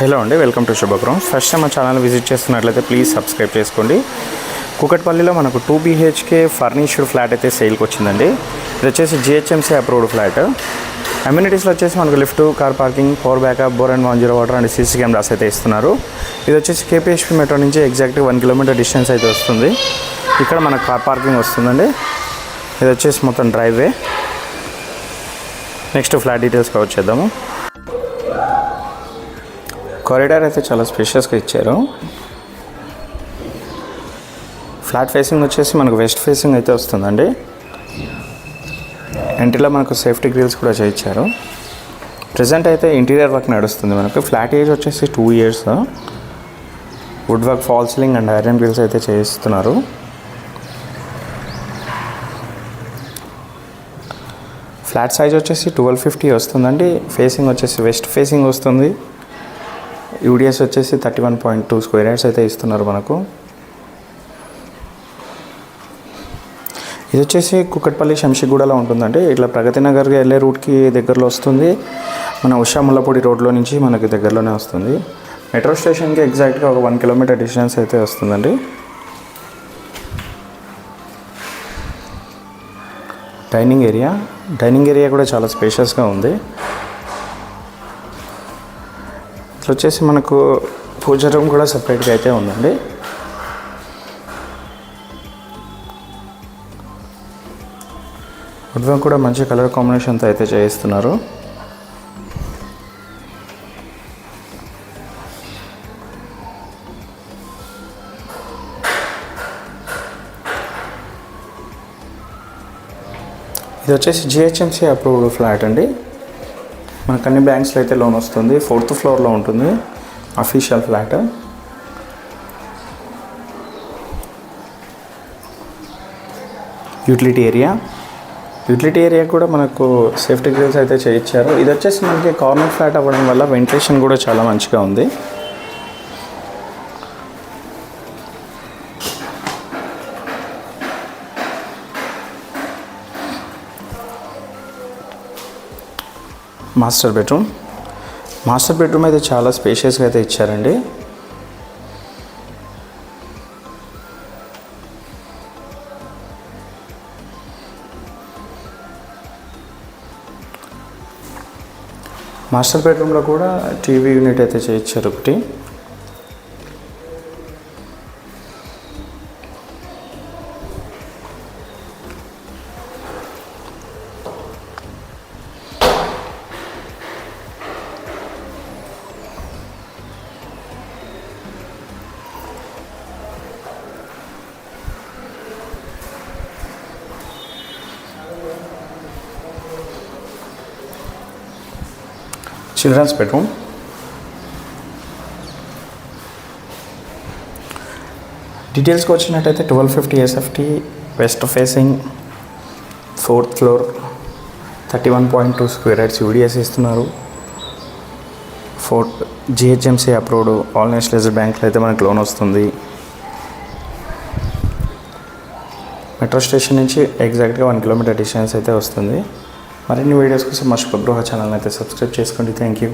Hello అండి, welcome to శుభగ్రహం. First time మా channel visit చేస్తున్నట్లయితే ప్లీజ్ సబ్స్క్రైబ్ చేసుకోండి. కూకట్పల్లిలో మనకు 2 BHK ఫర్నిష్డ్ ఫ్లాట్ అయితే సేల్కి వచ్చిందండి. ఇది వచ్చేసి GHMC అప్రూవ్డ్ ఫ్లాట్. అమ్యూనిటీస్లో వచ్చేసి మనకు lift, car parking, power backup, bore and 1 water and CC cameras అయితే ఇస్తున్నారు. ఇది వచ్చేసి KPHP మెట్రో నుంచి ఎగ్జాక్ట్గా 1 కిలోమీటర్ డిస్టెన్స్ అయితే వస్తుంది. ఇక్కడ మనకు కార్ పార్కింగ్ వస్తుందండి. ఇది వచ్చేసి మొత్తం డ్రైవే. నెక్స్ట్ ఫ్లాట్ డీటెయిల్స్ కవర్ చేద్దాము. కారిడార్ అయితే చాలా స్పేషియస్గా ఇచ్చారు. ఫ్లాట్ ఫేసింగ్ వచ్చేసి మనకు వెస్ట్ ఫేసింగ్ అయితే వస్తుందండి. ఎంట్రీలో మనకు సేఫ్టీ గ్రిల్స్ కూడా చేయించారు. ప్రజెంట్ అయితే ఇంటీరియర్ వర్క్ నడుస్తుంది. మనకు ఫ్లాట్ ఏజ్ వచ్చేసి 2 years. Wood work, false ceiling and iron grills అయితే చేయిస్తున్నారు. ఫ్లాట్ సైజ్ వచ్చేసి 1250 వస్తుందండి. ఫేసింగ్ వచ్చేసి వెస్ట్ ఫేసింగ్ వస్తుంది. యూడిఎస్ వచ్చేసి 31.2 స్క్వేర్ యార్డ్స్ అయితే ఇస్తున్నారు మనకు. ఇది వచ్చేసి కూకట్పల్లి శంషిగూడలో ఉంటుందండి. ఇట్లా ప్రగతి నగర్కి వెళ్ళే రూట్కి దగ్గరలో వస్తుంది. మన ఉషా ముల్లపూడి రోడ్లో నుంచి మనకి దగ్గరలోనే వస్తుంది. మెట్రో స్టేషన్కి ఎగ్జాక్ట్గా ఒక 1 కిలోమీటర్ డిస్టెన్స్ అయితే వస్తుందండి. డైనింగ్ ఏరియా కూడా చాలా స్పేషియస్గా ఉంది. ఇట్లా వచ్చేసి మనకు పూజ రూమ్ కూడా సపరేట్గా అయితే ఉందండి. వుడ్ వర్క్ కూడా మంచి కలర్ కాంబినేషన్తో అయితే చేయిస్తున్నారు. ఇది వచ్చేసి GHMC అప్రూవ్డ్ ఫ్లాట్ అండి. మనకు అన్ని బ్యాంక్స్లో అయితే లోన్ వస్తుంది. 4th ఫ్లోర్లో ఉంటుంది అఫీషియల్ ఫ్లాట్. యూటిలిటీ ఏరియా కూడా మనకు సేఫ్టీ గ్రిల్స్ అయితే చేయించారు. ఇది వచ్చేసి మనకి కార్నర్ ఫ్లాట్ అవ్వడం వల్ల వెంటిలేషన్ కూడా చాలా మంచిగా ఉంది. మాస్టర్ బెడ్రూమ్ అయితే చాలా స్పేషియస్గా అయితే ఇచ్చారండి. మాస్టర్ బెడ్రూమ్లో కూడా టీవీ యూనిట్ అయితే చేయించారు ఒకటి. చిల్డ్రన్స్ బెడ్రూమ్ డీటెయిల్స్కి వచ్చినట్టయితే 1250 SFT, west facing, 4th floor, 31.2 square yards UDS ఇస్తున్నారు. GHMC అప్రూవ్డ్ ఆల్ నేషనలైజ్డ్ బ్యాంక్లో అయితే మనకు లోన్ వస్తుంది. మెట్రో స్టేషన్ నుంచి ఎగ్జాక్ట్గా 1 కిలోమీటర్ డిస్టెన్స్ అయితే వస్తుంది. మరిన్ని వీడియోస్ కోసం మా శుభగృహ ఛానల్ అయితే సబ్స్క్రైబ్ చేసుకోండి. Thank you.